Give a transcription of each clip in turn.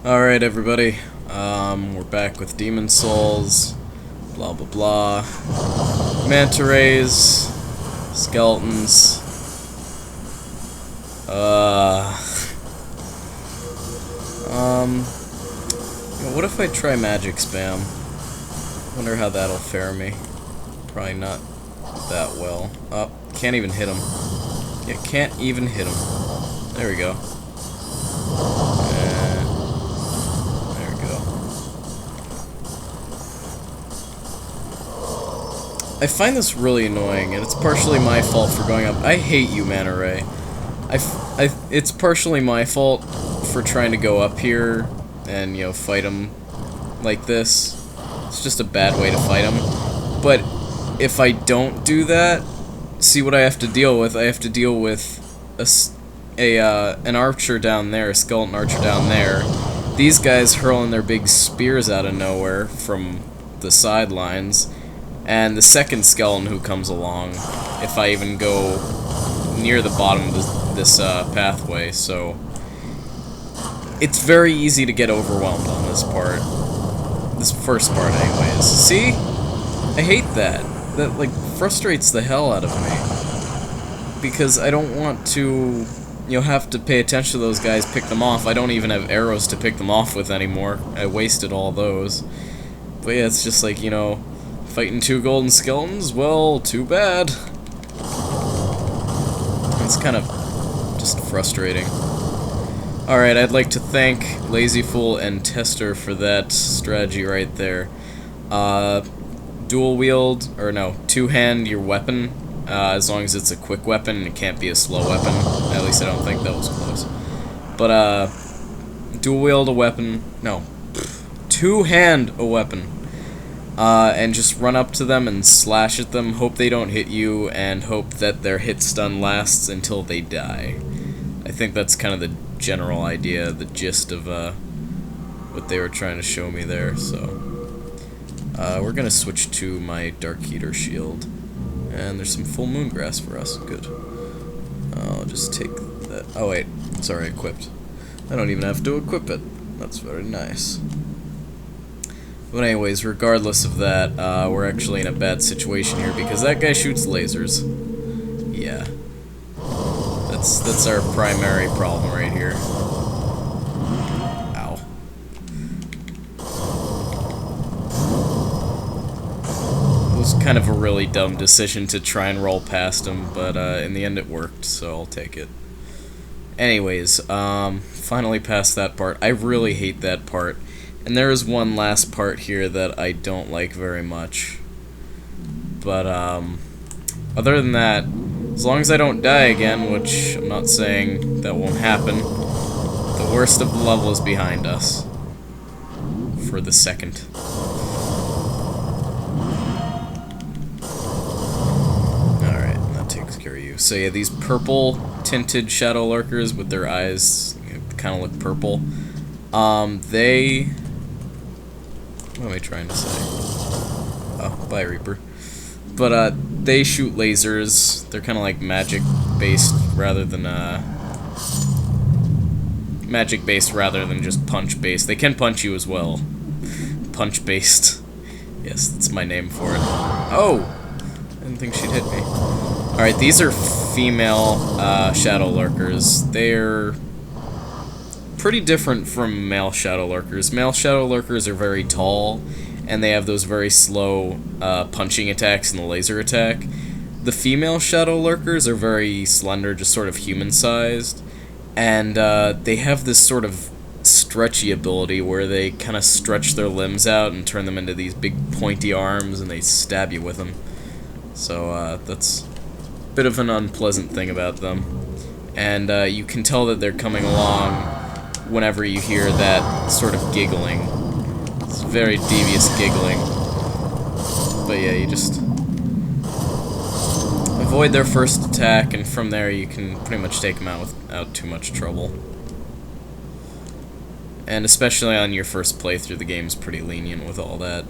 Alright, everybody. We're back with Demon Souls. Blah blah blah. Manta rays. Skeletons. What if I try magic spam? Wonder how that'll fare me. Probably not that well. Oh, can't even hit him. Yeah, can't even hit him. There we go. I find this really annoying, and it's partially my fault for going up. I hate you, Manta Ray. It's partially my fault for trying to go up here and, fight him like this. It's just a bad way to fight him. But if I don't do that, see what I have to deal with? I have to deal with an archer down there, a skeleton archer down there. These guys hurling their big spears out of nowhere from the sidelines. And the second skeleton who comes along, if I even go near the bottom of this pathway, so it's very easy to get overwhelmed on this part. This first part, anyways. See? I hate that. That, like, frustrates the hell out of me. Because I don't want to, have to pay attention to those guys, pick them off. I don't even have arrows to pick them off with anymore. I wasted all those. But yeah, it's just like, fighting two golden skeletons? Well, too bad. It's kind of just frustrating. Alright, I'd like to thank Lazy Fool and Tester for that strategy right there. Dual wield, or no, two-hand your weapon, as long as it's a quick weapon, and it can't be a slow weapon. At least I don't think that was close. But, dual wield a weapon, no, two-hand a weapon. And just run up to them and slash at them, hope they don't hit you, and hope that their hit stun lasts until they die. I think that's kind of the general idea, the gist of what they were trying to show me there, so... we're gonna switch to my Dark Eater shield. And there's some full moon grass for us, good. I'll just take that... Oh wait, it's already equipped. I don't even have to equip it. That's very nice. But anyways, regardless of that, we're actually in a bad situation here because that guy shoots lasers. Yeah. That's our primary problem right here. Ow. It was kind of a really dumb decision to try and roll past him, but in the end it worked, so I'll take it. Anyways, finally past that part. I really hate that part. And there is one last part here that I don't like very much. But, other than that, as long as I don't die again, which I'm not saying that won't happen, the worst of the level is behind us. For the second. Alright, that takes care of you. So yeah, these purple tinted shadow lurkers with their eyes kind of look purple. They... What am I trying to say? Oh, bye, Reaper. But, they shoot lasers. They're kind of like magic-based rather than, magic-based rather than just punch-based. They can punch you as well. Punch-based. Yes, that's my name for it. Oh! I didn't think she'd hit me. Alright, these are female, shadow lurkers. They're... pretty different from male shadow lurkers. Male shadow lurkers are very tall, and they have those very slow punching attacks and the laser attack. The female shadow lurkers are very slender, just sort of human-sized, and they have this sort of stretchy ability where they kind of stretch their limbs out and turn them into these big pointy arms, and they stab you with them. So that's a bit of an unpleasant thing about them. And you can tell that they're coming along whenever you hear that sort of giggling. It's very devious giggling. But yeah, you just avoid their first attack, and from there you can pretty much take them out without too much trouble. And especially on your first playthrough, the game's pretty lenient with all that.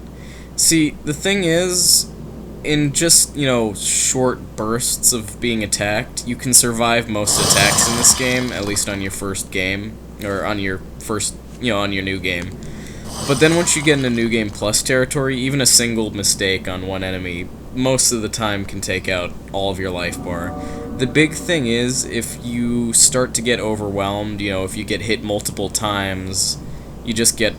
See, the thing is, in just, short bursts of being attacked, you can survive most attacks in this game, at least on your first game. or on your first, on your new game. But then once you get into New Game Plus territory, even a single mistake on one enemy most of the time can take out all of your life bar. The big thing is, if you start to get overwhelmed, if you get hit multiple times, you just get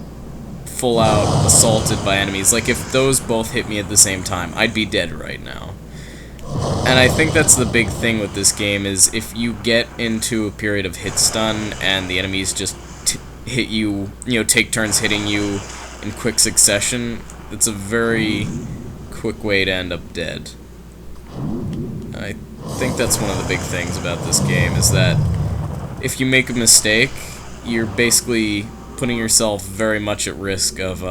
full out assaulted by enemies. Like, if those both hit me at the same time, I'd be dead right now. And I think that's the big thing with this game, is if you get into a period of hit stun and the enemies just hit you, take turns hitting you in quick succession, it's a very quick way to end up dead. I think that's one of the big things about this game, is that if you make a mistake, you're basically putting yourself very much at risk of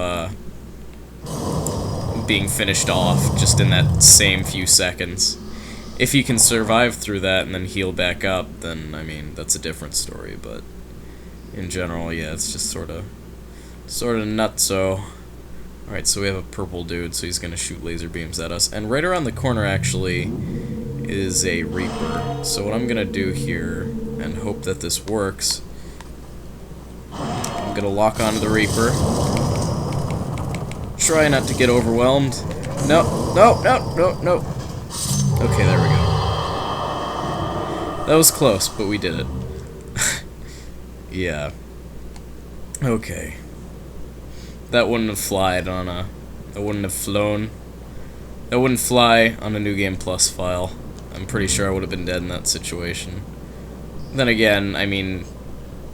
being finished off just in that same few seconds. If you can survive through that and then heal back up, then, I mean, that's a different story, but in general, yeah, it's just sort of nutso. Alright, so we have a purple dude, so he's gonna shoot laser beams at us. And right around the corner, actually, is a Reaper. So what I'm gonna do here, and hope that this works, I'm gonna lock onto the Reaper. Try not to get overwhelmed. No. Okay, there we go. That was close, but we did it. Yeah. Okay. That wouldn't have flied on a... That wouldn't have flown. That wouldn't fly on a New Game Plus file. I'm pretty sure I would have been dead in that situation. Then again, I mean,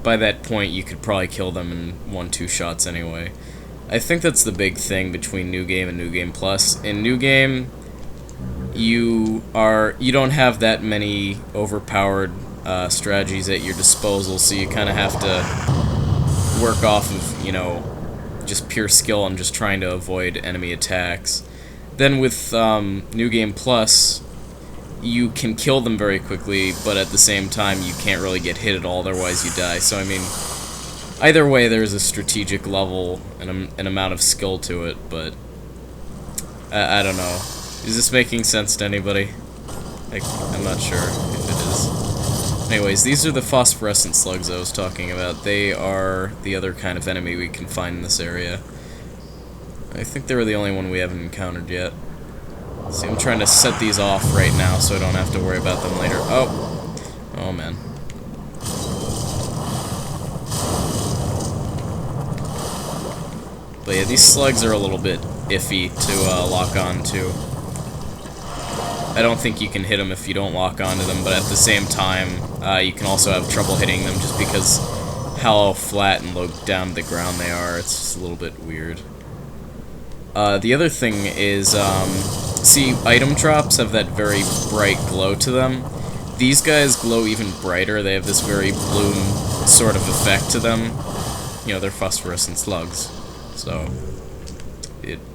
by that point you could probably kill them in 1-2 shots anyway. I think that's the big thing between New Game and New Game Plus. In New Game, you don't have that many overpowered strategies at your disposal, so you kind of have to work off of, just pure skill and just trying to avoid enemy attacks. Then with New Game Plus, you can kill them very quickly, but at the same time you can't really get hit at all, otherwise you die. So I mean, either way there's a strategic level and an amount of skill to it, but I don't know. Is this making sense to anybody? I'm not sure if it is. Anyways, these are the Phosphorescent Slugs I was talking about. They are the other kind of enemy we can find in this area. I think they were the only one we haven't encountered yet. See, I'm trying to set these off right now so I don't have to worry about them later. Oh man. But yeah, these slugs are a little bit iffy to lock on to. I don't think you can hit them if you don't lock onto them, but at the same time, you can also have trouble hitting them just because how flat and low down to the ground they are. It's just a little bit weird. The other thing is, see, item drops have that very bright glow to them. These guys glow even brighter. They have this very bloom sort of effect to them. They're phosphorescent slugs, so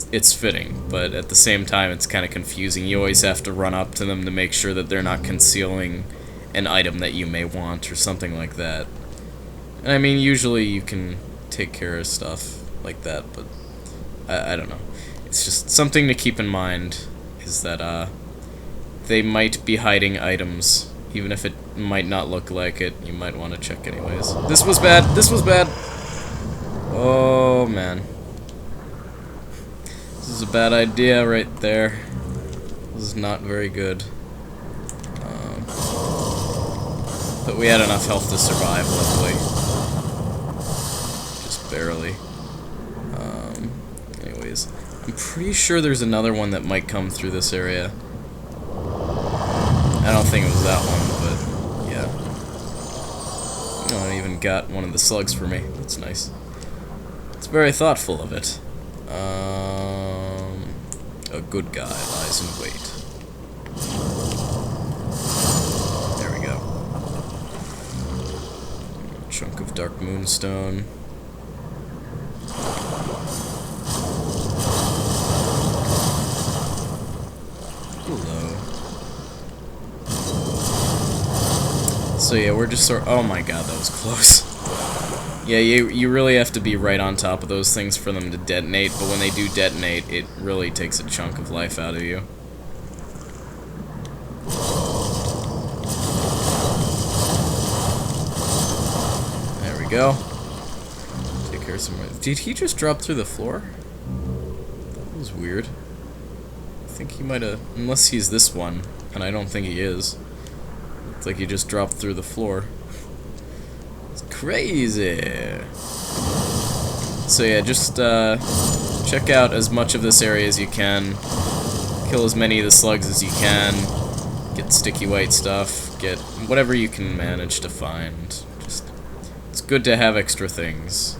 it's fitting, but at the same time it's kind of confusing. You always have to run up to them to make sure that they're not concealing an item that you may want or something like that. And I mean, usually you can take care of stuff like that, but I don't know. It's just something to keep in mind, is that they might be hiding items. Even if it might not look like it, you might want to check anyways. This was bad! This was bad! Oh man. This is a bad idea right there. This is not very good. But we had enough health to survive, luckily. Just barely. Anyways, I'm pretty sure there's another one that might come through this area. I don't think it was that one, but yeah. Oh, I even got one of the slugs for me. That's nice. It's very thoughtful of it. A good guy lies in wait. There we go. Chunk of dark moonstone. Hello. So yeah, we're just sort of... Oh my god, that was close. Yeah, you really have to be right on top of those things for them to detonate, but when they do detonate, it really takes a chunk of life out of you. There we we go. Take care of some... Did he just drop through the floor? That was weird. I think he might have... Unless he's this one, and I don't think he is. Looks like he just dropped through the floor. It's crazy! So yeah, just check out as much of this area as you can. Kill as many of the slugs as you can. Get sticky white stuff. Get whatever you can manage to find. Just, it's good to have extra things.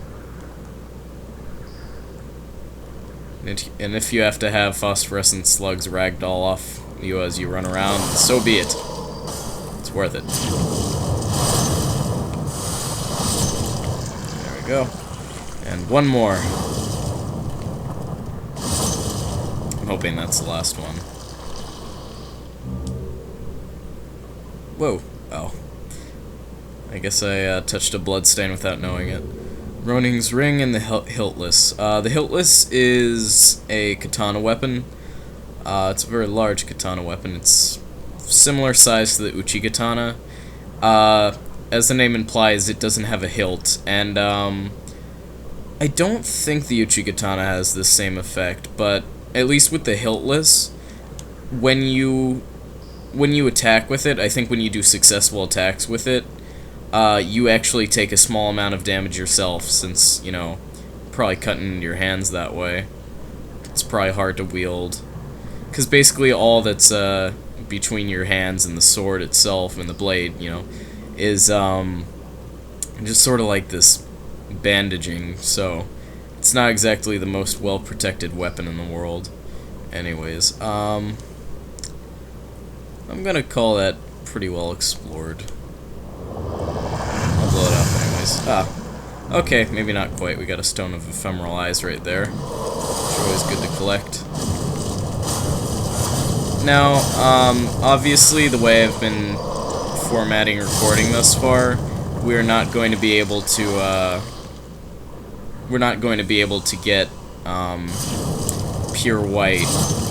And if you have to have phosphorescent slugs ragdoll off you as you run around, so be it. It's worth it. There we go. And one more. I'm hoping that's the last one. Whoa. Oh. I guess I touched a bloodstain without knowing it. Roning's Ring and the Hiltless. The Hiltless is a katana weapon. It's a very large katana weapon. It's similar size to the Uchi katana. As the name implies, it doesn't have a hilt, and I don't think the Uchi katana has the same effect, but at least with the hiltless, when you attack with it, I think when you do successful attacks with it, you actually take a small amount of damage yourself, since, you know, probably cutting into your hands that way. It's probably hard to wield. Because basically all that's between your hands and the sword itself and the blade, you know, is just sort of like this bandaging, so it's not exactly the most well-protected weapon in the world. Anyways, I'm gonna call that pretty well explored. I'll blow it up anyways. Okay, maybe not quite. We got a Stone of Ephemeral Eyes right there, which is always good to collect. Now, obviously the way I've been formatting recording thus far, we're not going to be able to get pure white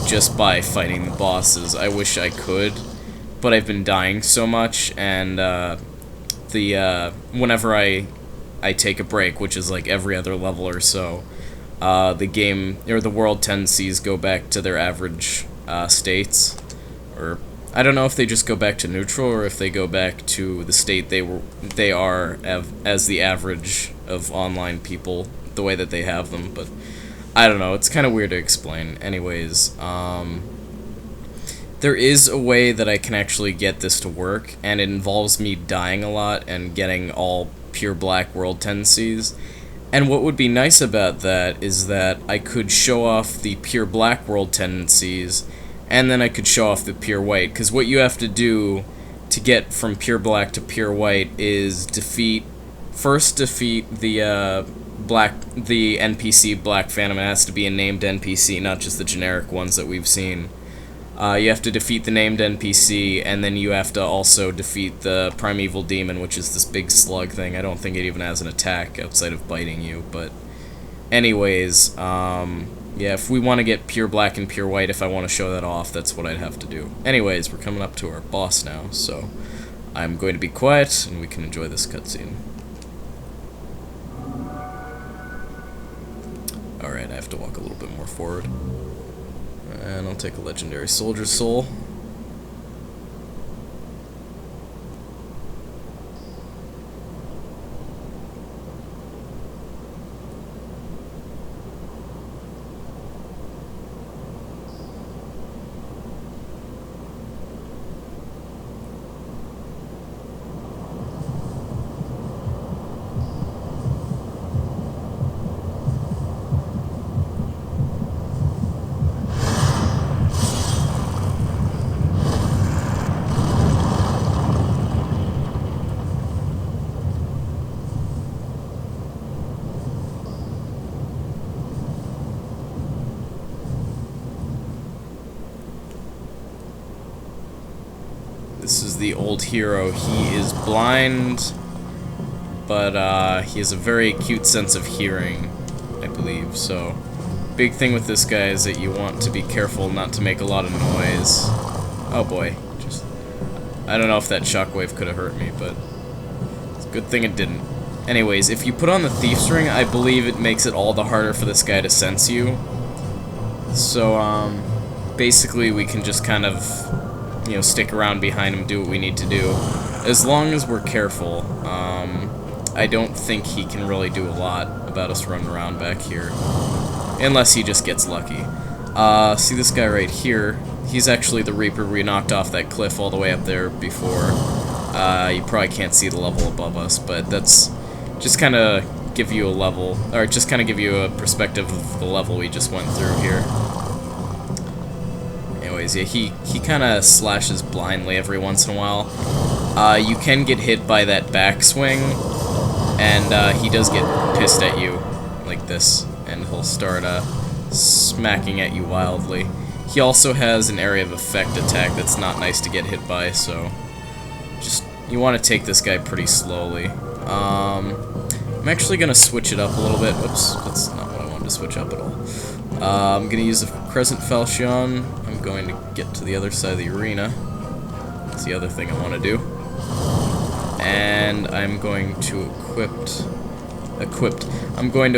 just by fighting the bosses. I wish I could, but I've been dying so much, and whenever I take a break, which is like every other level or so, the game or the world tendencies go back to their average states, or I don't know if they just go back to neutral or if they go back to the state they are as the average of online people, the way that they have them, but I don't know, it's kind of weird to explain. Anyways, there is a way that I can actually get this to work, and it involves me dying a lot and getting all pure black world tendencies. And what would be nice about that is that I could show off the pure black world tendencies, and then I could show off the pure white, because what you have to do to get from pure black to pure white is first defeat the NPC Black Phantom. It has to be a named NPC, not just the generic ones that we've seen. You have to defeat the named NPC, and then you have to also defeat the Primeval Demon, which is this big slug thing. I don't think it even has an attack outside of biting you, but anyways, yeah, if we want to get pure black and pure white, if I want to show that off, that's what I'd have to do. Anyways, we're coming up to our boss now, so I'm going to be quiet, and we can enjoy this cutscene. Alright, I have to walk a little bit more forward. And I'll take a legendary soldier soul. This is the old hero. He is blind, but he has a very acute sense of hearing, I believe. So, big thing with this guy is that you want to be careful not to make a lot of noise. Oh boy, I don't know if that shockwave could have hurt me, but it's a good thing it didn't. Anyways, if you put on the Thief's Ring, I believe it makes it all the harder for this guy to sense you. So, basically we can just kind of, you know, stick around behind him, do what we need to do. As long as we're careful. I don't think he can really do a lot about us running around back here. Unless he just gets lucky. See this guy right here? He's actually the Reaper we knocked off that cliff all the way up there before. You probably can't see the level above us, but that's just kind of give you a level, or just kind of give you a perspective of the level we just went through here. Anyways, yeah, he kind of slashes blindly every once in a while. You can get hit by that backswing, and he does get pissed at you like this, and he'll start smacking at you wildly. He also has an area of effect attack that's not nice to get hit by, so just you want to take this guy pretty slowly. I'm actually gonna switch it up a little bit. Oops, that's not what I wanted to switch up at all. I'm gonna use the Crescent Falchion. I'm going to get to the other side of the arena. That's the other thing I want to do. And I'm going to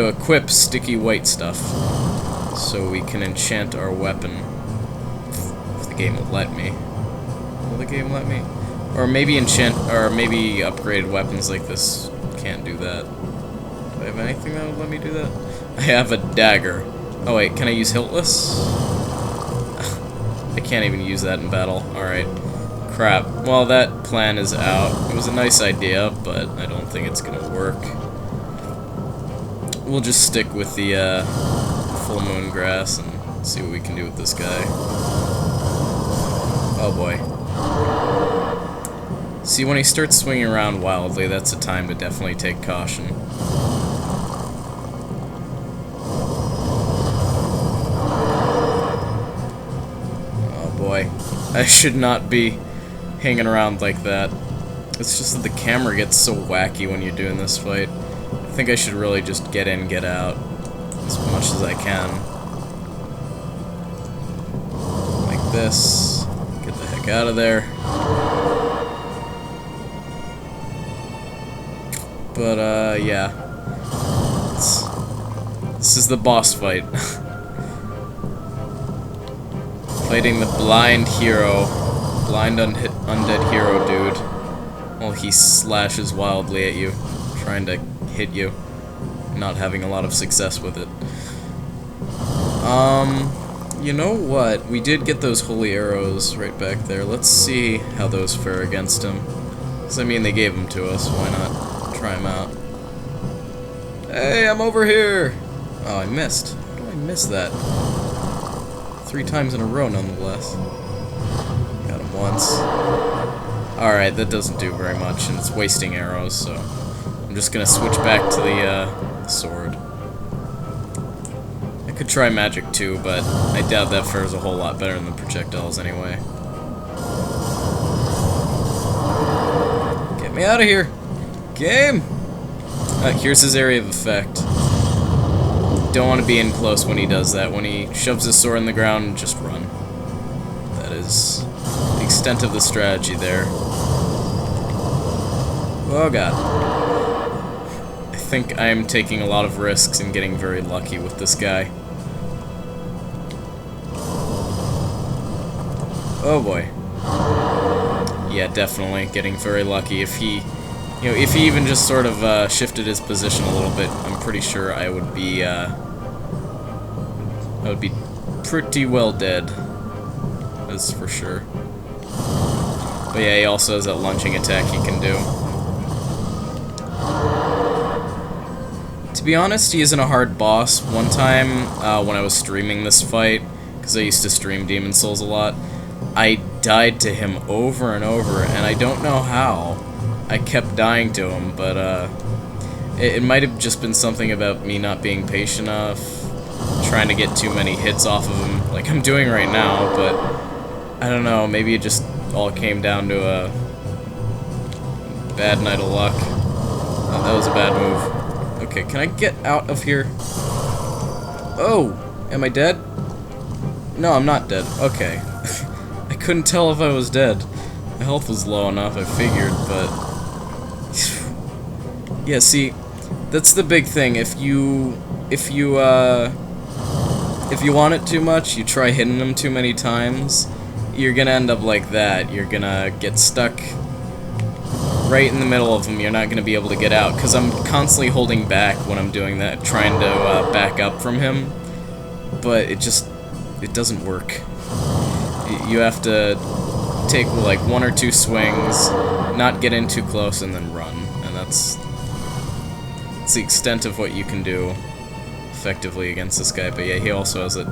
equip sticky white stuff so we can enchant our weapon. If the game will let me. Will the game let me? Or maybe maybe upgraded weapons like this can't do that. Do I have anything that would let me do that? I have a dagger. Oh wait, can I use hiltless? I can't even use that in battle. Alright. Crap. Well, that plan is out. It was a nice idea, but I don't think it's gonna work. We'll just stick with the full moon grass and see what we can do with this guy. Oh boy. See, when he starts swinging around wildly, that's a time to definitely take caution. Oh boy. I should not be hanging around like that. It's just that the camera gets so wacky when you're doing this fight. I think I should really just get in, get out as much as I can. Like this. Get the heck out of there. But, yeah. This is the boss fight. Fighting the blind hero. Blind undead hero dude. While he slashes wildly at you. Trying to hit you. Not having a lot of success with it. You know what? We did get those holy arrows right back there. Let's see how those fare against him. Because, I mean, they gave them to us. Why not? Try him out. Hey, I'm over here! Oh, I missed. How did I miss that? 3 times in a row, nonetheless. Got him once. Alright, that doesn't do very much, and it's wasting arrows, so I'm just gonna switch back to the sword. I could try magic too, but I doubt that fares a whole lot better than the projectiles anyway. Get me out of here! Game! Here's his area of effect. Don't want to be in close when he does that. When he shoves his sword in the ground, just run. That is the extent of the strategy there. Oh god. I think I am taking a lot of risks and getting very lucky with this guy. Oh boy. Yeah, definitely getting very lucky. If he even just sort of shifted his position a little bit, I'm pretty sure I would be pretty well dead. That's for sure. But yeah, he also has that lunging attack he can do. To be honest, he isn't a hard boss. One time, when I was streaming this fight, because I used to stream Demon Souls a lot, I died to him over and over, and I don't know how. I kept dying to him, but it might have just been something about me not being patient enough, trying to get too many hits off of him, like I'm doing right now, but I don't know, maybe it just all came down to a bad night of luck. Oh, that was a bad move. Okay, can I get out of here? Oh, am I dead? No, I'm not dead. Okay. I couldn't tell if I was dead. My health was low enough, I figured, but Yeah, see, that's the big thing. If you want it too much, you try hitting them too many times, you're gonna end up like that. You're gonna get stuck right in the middle of them. You're not gonna be able to get out, because I'm constantly holding back when I'm doing that, trying to back up from him, but it doesn't work. You have to take like 1 or 2 swings, not get in too close, and then run, and that's the extent of what you can do effectively against this guy. But yeah, he also has a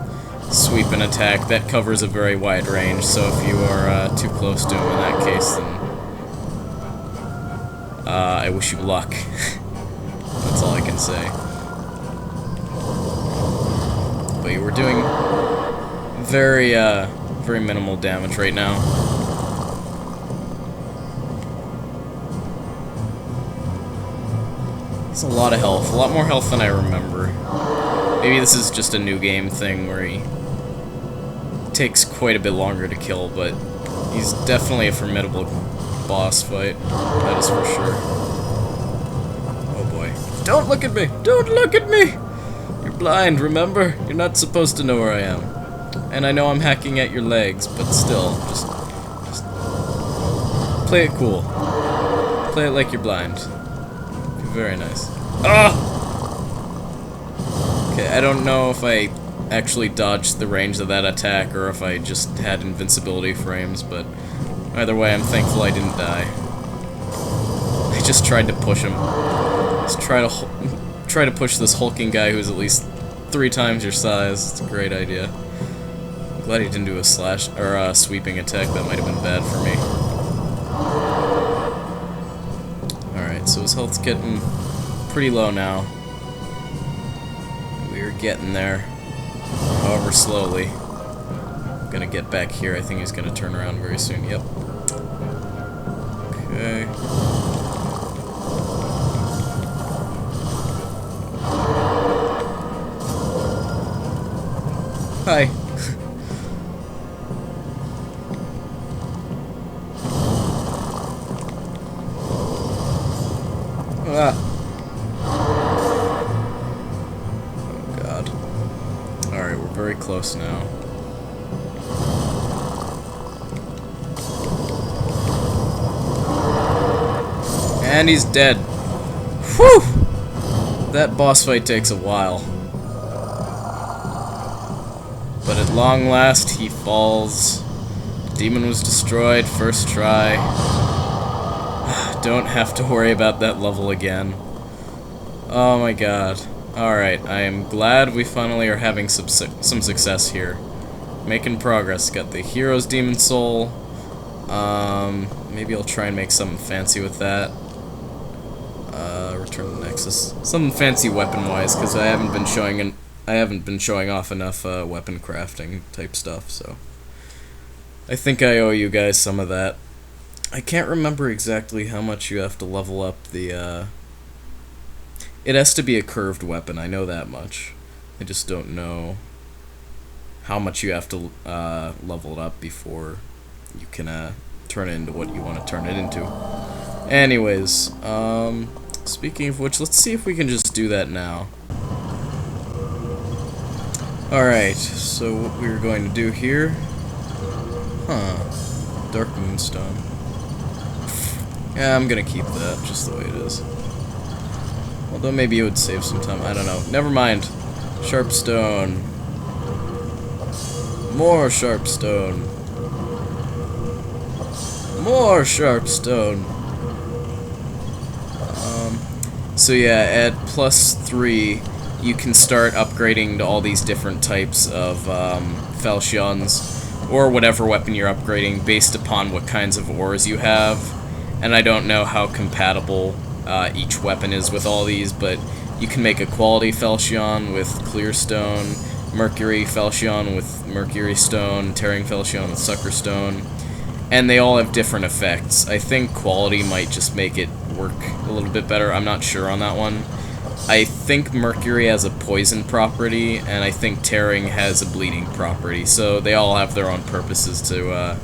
sweep and attack that covers a very wide range, so if you are too close to him in that case, then I wish you luck. That's all I can say. But you were doing very very minimal damage right now. It's a lot of health, a lot more health than I remember. Maybe this is just a new game thing where he takes quite a bit longer to kill, but he's definitely a formidable boss fight, that is for sure. Oh boy. Don't look at me! Don't look at me! You're blind, remember? You're not supposed to know where I am. And I know I'm hacking at your legs, but still, just play it cool. Play it like you're blind. Very nice. Ah! Okay, I don't know if I actually dodged the range of that attack or if I just had invincibility frames, but either way, I'm thankful I didn't die. I just tried to push him. Just try to push this hulking guy who's at least 3 times your size. It's a great idea. I'm glad he didn't do a slash or a sweeping attack. That might have been bad for me. So his health's getting pretty low now. We're getting there, however slowly. I'm gonna get back here. I think he's gonna turn around very soon. Yep. Okay. Hi. Ah. Oh god. Alright, we're very close now. And he's dead. Whew! That boss fight takes a while. But at long last, he falls. The demon was destroyed, first try. Don't have to worry about that level again. Oh my god. Alright, I am glad we finally are having some success here. Making progress. Got the hero's demon soul. Maybe I'll try and make something fancy with that. Return the Nexus. Something fancy weapon-wise, because I haven't been showing off enough weapon crafting type stuff, so I think I owe you guys some of that. I can't remember exactly how much you have to level up the, It has to be a curved weapon, I know that much. I just don't know how much you have to, level it up before you can, turn it into what you want to turn it into. Anyways, speaking of which, let's see if we can just do that now. Alright, so what we're going to do here... Huh. Dark Moonstone. Yeah, I'm gonna keep that just the way it is. Although maybe it would save some time. I don't know. Never mind. Sharpstone. More Sharpstone. More Sharpstone. So yeah, at +3, you can start upgrading to all these different types of Falchions, or whatever weapon you're upgrading, based upon what kinds of ores you have. And I don't know how compatible each weapon is with all these, but you can make a quality Falchion with clear stone, mercury Falchion with mercury stone, tearing Falchion with sucker stone, and they all have different effects. I think quality might just make it work a little bit better. I'm not sure on that one. I think mercury has a poison property, and I think tearing has a bleeding property, so they all have their own purposes to,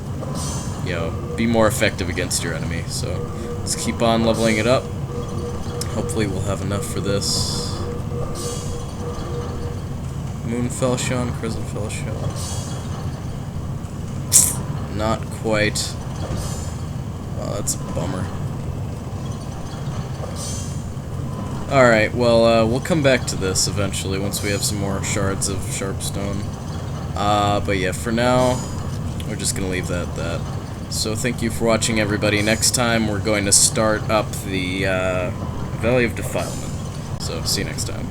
you know, be more effective against your enemy. So let's keep on leveling it up. Hopefully we'll have enough for this. Moon Falchion, Crescent Falchion. Not quite. Oh, that's a bummer. Alright, well, we'll come back to this eventually once we have some more shards of sharpstone. But yeah, for now, we're just gonna leave that at that. So thank you for watching, everybody. Next time, we're going to start up the Valley of Defilement. So, see you next time.